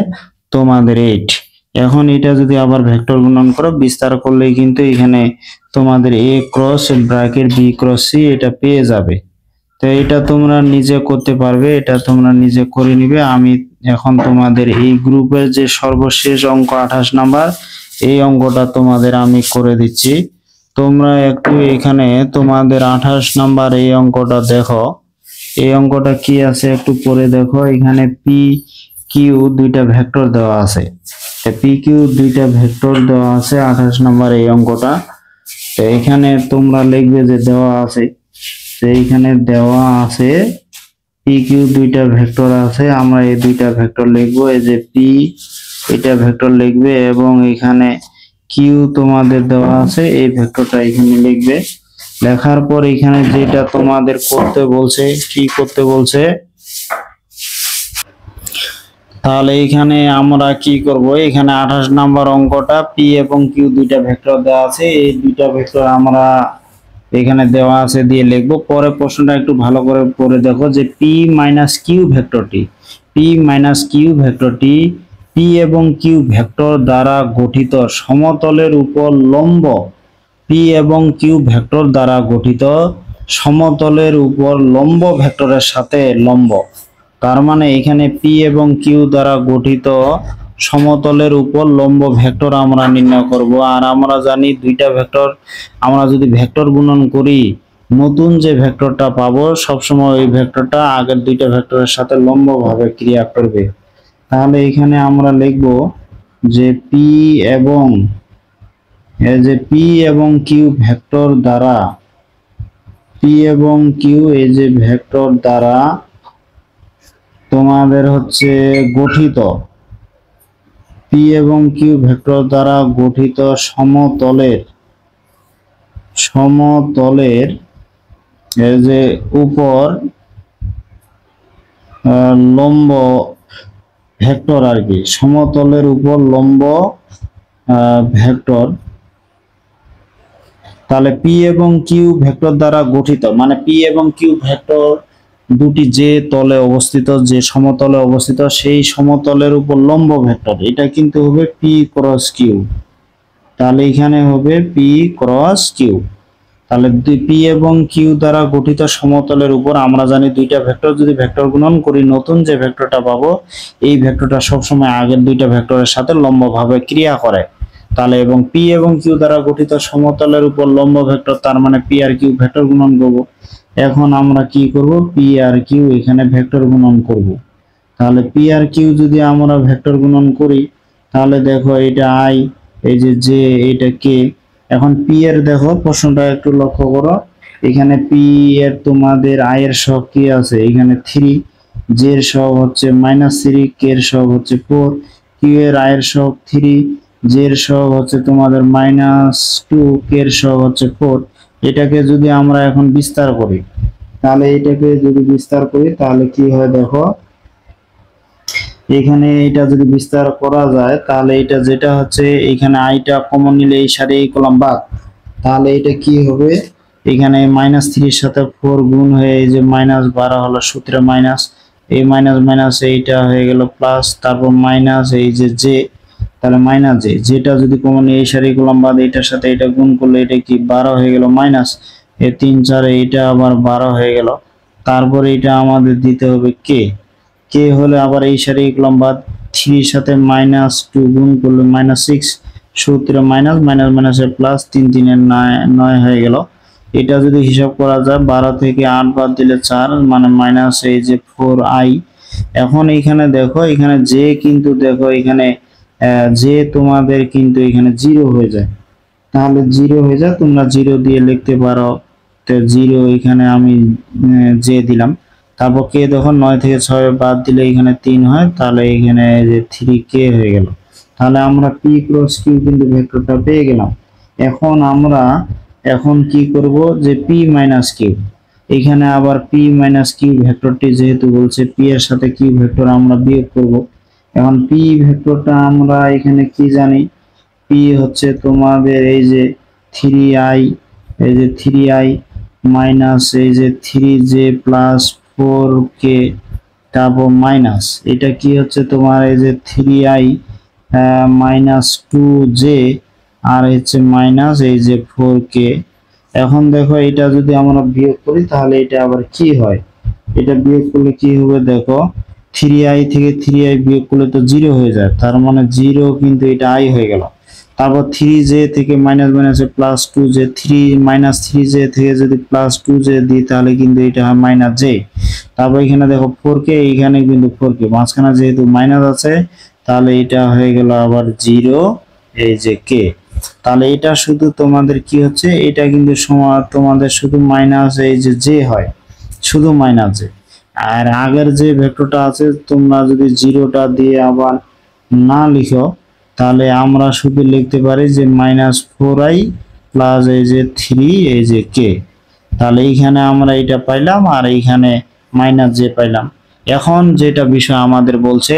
তোমাদের 8। এখন এটা যদি আবার ভেক্টর গুণন করো, বিস্তার করলেই কিন্তু এখানে তোমাদের A cross bracket B cross C এটা পেয়ে যাবে। তো এটা তোমরা নিজে করতে পারবে, এটা তোমরা নিজে করে নিবে। আমি এখন তোমাদের এই গ্রুপের যে সর্বশেষ অঙ্ক 28 নাম্বার এই অঙ্কটা তোমাদের আমি করে দিচ্ছি। তোমরা একটু এখানে তোমাদের 28 নাম্বার এই অঙ্কটা দেখো, এই অঙ্কটা কি আছে একটু পরে দেখো। এখানে পি কিউ দুইটা ভেক্টর দেওয়া আছে, পি কিউ দুইটা ভেক্টর দেওয়া আছে 28 নাম্বার এই অঙ্কটা। তো এখানে তোমরা লিখবে যে দেওয়া আছে, তো এইখানে দেওয়া আছে পি কিউ দুইটা ভেক্টর আছে, আমরা এই দুইটা ভেক্টর লিখবো। এই যে পি এটা ভেক্টর লিখবে এবং এখানে কিউ তোমাদের দেওয়া আছে এই ভেক্টরটা এখানে লিখবে। লেখার পর এখানে যেটা তোমাদের করতে বলছে, কি করতে বলছে, তাহলে এখানে আমরা কি করব, এখানে 28 নাম্বার অঙ্কটা পি এবং কিউ দুইটা ভেক্টর দেওয়া আছে, এই দুইটা ভেক্টর আমরা এখানে দেওয়া আছে দিয়ে লিখবো। পরে প্রশ্নটা একটু ভালো করে পড়ে দেখো যে পি মাইনাস কিউ ভেক্টরটি, পি এবং কিউ ভেক্টর দ্বারা গঠিত সমতলের উপর লম্ব, পি এবং কিউ ভেক্টর দ্বারা গঠিত সমতলের উপর লম্ব ভেক্টরের সাথে লম্ব। তার মানে এখানে পি এবং কিউ দ্বারা গঠিত সমতলের উপর লম্ব ভেক্টর আমরা নির্ণয় করব। আর আমরা জানি দুইটা ভেক্টর আমরা যদি ভেক্টর গুণন করি, নতুন যে ভেক্টরটা পাবো সবসময় ওই ভেক্টরটা আগের দুইটা ভেক্টরের সাথে লম্বভাবে ক্রিয়া করবে। তাহলে এখানে আমরা লিখব যে পি এবং কিউ ভেক্টর দ্বারা, এই যে ভেক্টর দ্বারা তোমাদের হচ্ছে গঠিত, পি এবং কিউ ভেক্টর দ্বারা গঠিত সমতলের এই যে উপর লম্ব ভেক্টর আর কি, সমতলের উপর লম্ব ভেক্টর। তাহলে পি এবং কিউ ভেক্টর দ্বারা গঠিত মানে পি এবং কিউ ভেক্টর দুটি যে তলে অবস্থিত, যে সমতলে অবস্থিত, সেই সমতলের উপর লম্ব ভেক্টর, এটা কিন্তু হবে পি ক্রস কিউ। তাহলে এখানে হবে পি ক্রস কিউ। তাহলে পি এবং কিউ দ্বারা গঠিত সমতলের উপর আমরা জানি দুইটা ভেক্টর যদি ভেক্টর গুণন করি নতুন যে ভেক্টরটা পাবো এই ভেক্টরটা সবসময় আগের দুইটা ভেক্টরের সাথে লম্বভাবে ক্রিয়া করে। তাহলে এবং পি এবং কিউ দ্বারা গঠিত সমতলের উপর লম্ব ভেক্টর, তার মানে পি আর কিউ ভেক্টর গুণন করব। এখন আমরা কি করব, পি আর কিউ এখানে ভেক্টর গুণন করব। তাহলে পি আর কিউ যদি আমরা ভেক্টর গুণন করি তাহলে দেখো এটা আই, এই যে জে, এটা কে। এখন পি এর দেখো প্রশ্নটা একটু লক্ষ্য করো, এখানে পি এর তোমাদের আই এর সহগ কি আছে, এখানে 3, জে এর সহগ হচ্ছে -3, কে এর সহগ হচ্ছে 4, কিউ এর আই এর সহগ 3, জে এর সহগ হচ্ছে তোমাদের -2, কে এর সহগ হচ্ছে 4। এটাকে যদি আমরা এখন বিস্তার করি তাহলে এটাকে যদি বিস্তার করি তাহলে কি হয় দেখো, এখানে এটা যদি বিস্তার করা যায় তাহলে এটা যেটা হচ্ছে এখানে আইটা কমন নিলে এই সারি এই কলাম বাদ, তাহলে এটা কি হবে, এখানে -3 এর সাথে 4 গুণ হয়ে এই যে -12 হলো, সূত্রে মাইনাস, এই মাইনাস মাইনাস এইটা হয়ে গেল প্লাস, তারপর মাইনাস এই যে জে, তাহলে মাইনাস জে, যেটা যদি কমন এই সারি কলাম বাদ এটার সাথে এটা গুণ করলে এটা কি 12 হয়ে গেল মাইনাস, এই 3 4 এইটা আবার 12 হয়ে গেল। তারপরে এটা আমাদের দিতে হবে কে, কে হলে আবার এই সারি কলাম বাদ, 3 এর সাথে -2 গুণ করলে -6, সূত্রে মাইনাস মাইনাস মাইনাসের প্লাস, 3 3 এর 9 হয়ে গেল। এটা যদি হিসাব করা যায় 12 থেকে 8 বাদ দিলে 4, মানে মাইনাস এই যে 4i। এখন এখানে দেখো এখানে জে কিন্তু দেখো এখানে জে তোমাদের কিন্তু এখানে 0 হয়ে যায়, তাহলে 0 হয়ে যায়, তোমরা 0 দিয়ে লিখতে পারো। তো 0 এখানে আমি জে দিলাম। তারপর কে দেখো 9 থেকে 6 বাদ দিলে এখানে 3 হয়, তাহলে এখানে যে 3k হয়ে গেল। তাহলে আমরা পি ক্রস কিউ কিন্তু ভেক্টরটা পেয়ে গেলাম। এখন আমরা কি করব, যে পি মাইনাস কিউ, এখানে আবার পি মাইনাস কিউ ভেক্টরটি যেহেতু বলছে পি এর সাথে কিউ ভেক্টর আমরা বিয়োগ করব। এখন পি ভেক্টরটা আমরা এখানে কি জানি, পি হচ্ছে তোমাদের এই যে 3i, এই যে 3i মাইনাস এই যে 3j প্লাস 4k, তারপর মাইনাস এটা কি হচ্ছে তোমার এই যে 3i মাইনাস 2j, আর হচ্ছে মাইনাস এই যে 4k। এখন দেখো এটা যদি আমরা বিয়োগ করি তাহলে এটা আবার কি হয়, এটা বিয়োগ করলে কি হবে দেখো, 3i থেকে 3i বিয়োগ করলে তো 0 হয়ে যায়, তার মানে 0 কিন্তু এটা i হয়ে গেল। তারপর 3j থেকে মাইনাস মাইনাসে প্লাস 2j, 3 থেকে যদি প্লাস 2j দিই তাহলে কিন্তু এটা হয় -j। তারপর এখানে দেখো 4k, এখানে কিন্তু 4k, মাঝখানে যেহেতু মাইনাস আছে তাহলে এটা হয়ে গেল আবার 0 এই যে k। তাহলে এটা শুধু তোমাদের কি হচ্ছে, এটা কিন্তু তোমাদের শুধু মাইনাস এই যে j হয়, শুধু মাইনাস j। আর আগের যে ভেক্টরটা আছে তোমরা যদি 0টা দিয়ে আবার না লিখো তাহলে আমরা শুধু লিখতে পারি যে -4i প্লাস এই যে 3 এই যে k। তাহলে এইখানে আমরা এটা পাইলাম আর এইখানে -j পাইলাম। এখন যেটা বিষয় আমাদের বলছে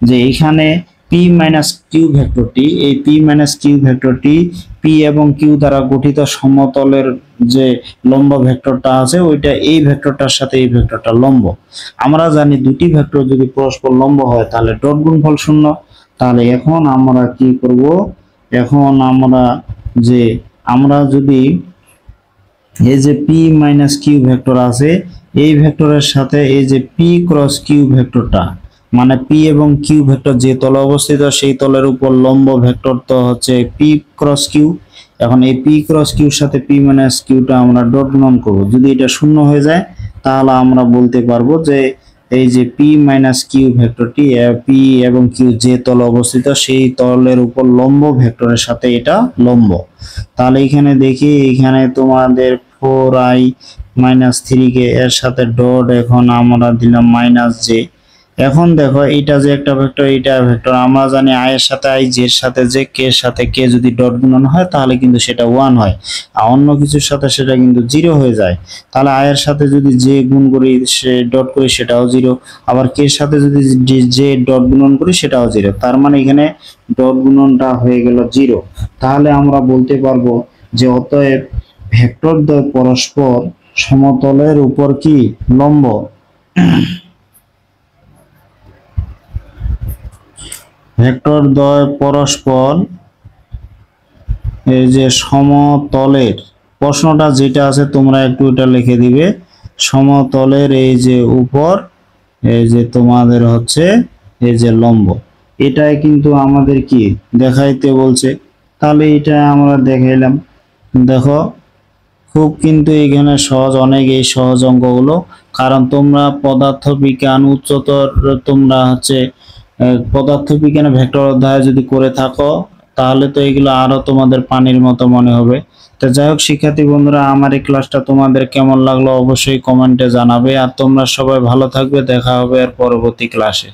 যে এইখানে পি মাইনাস কিউ ভেক্টরটি, এই পি মাইনাস কিউ ভেক্টরটি পি এবং কিউ দ্বারা গঠিত সমতলের যে লম্ব ভেক্টরটা আছে ওইটা এই ভেক্টরটার সাথে এই ভেক্টরটা লম্ব। আমরা জানি দুটি ভেক্টর যদি পরস্পর লম্ব হয় তাহলে ডট গুণফল 0। তাহলে এখন আমরা কি করব, এখন আমরা যদি এই যে পি মাইনাস কিউ ভেক্টর আছে এই ভেক্টরের সাথে এই যে পি ক্রস কিউ ভেক্টরটা, মানে পি এবং কিউ ভেক্টর যে তলে অবস্থিত সেই তলের উপর লম্ব ভেক্টর তো হচ্ছে পি ক্রস কিউ। এখন এই পি ক্রস কিউর সাথে পি মাইনাস কিউটা আমরা ডট গুণন করব, যদি এটা 0 হয়ে যায় তাহলে আমরা বলতে পারবো যে এই যে পি মাইনাস কিউ ভেক্টরটি পি এবং কিউ যে তলে অবস্থিত সেই তলের উপর লম্ব ভেক্টরের সাথে এটা লম্ব। তাহলে এখানে দেখি এখানে তোমাদের 4i মাইনাস 3k এর সাথে ডট, এখন আমরা দিলাম -j। এখন দেখো এটা যে একটা ভেক্টর, এটা ভেক্টর আমরা জানি i এর সাথে i, j এর সাথে j, k এর সাথে k যদি ডট গুণন হয় তাহলে কিন্তু সেটা 1 হয়, আর অন্য কিছুর সাথে সেটা কিন্তু 0 হয়ে যায়। তাহলে i এর সাথে যদি j গুণ করি সে ডট করি সেটাও 0, আবার k এর সাথে যদি j ডট গুণন করি সেটাও 0, তার মানে এখানে ডট গুণনটা হয়ে গেল 0। তাহলে আমরা বলতে পারবো যে অতএব ভেক্টর দ্বয় পরস্পর সমতলের উপর কি লম্ব। ভেক্টর দ্বয় পরস্পর এই যে সমতলের প্রশ্নটা যেটা আছে তোমরা একটু এটা লিখে দিবে। সমতলের এই যে উপর, এই যে তোমাদের হচ্ছে এই যে লম্ব, এটাই কিন্তু আমাদের কি দেখাইতে বলছে। তাহলে এটা আমরা দেখাইলাম। দেখো খুব কিন্তু এখানে সহজ, অনেক এই সহজ অঙ্কগুলো। কারণ তোমরা পদার্থ বিজ্ঞান উচ্চতর, তোমরা হচ্ছে পদার্থ বিজ্ঞানে ভেক্টর অধ্যায় যদি করে থাকো তাহলে তো এগুলো আরো তোমাদের পানির মতো মনে হবে। তো যাই হোক শিক্ষার্থী বন্ধুরা, আমার এই ক্লাসটা তোমাদের কেমন লাগলো অবশ্যই কমেন্টে জানাবে। আর তোমরা সবাই ভালো থাকবে, দেখা হবে আর পরবর্তী ক্লাসে।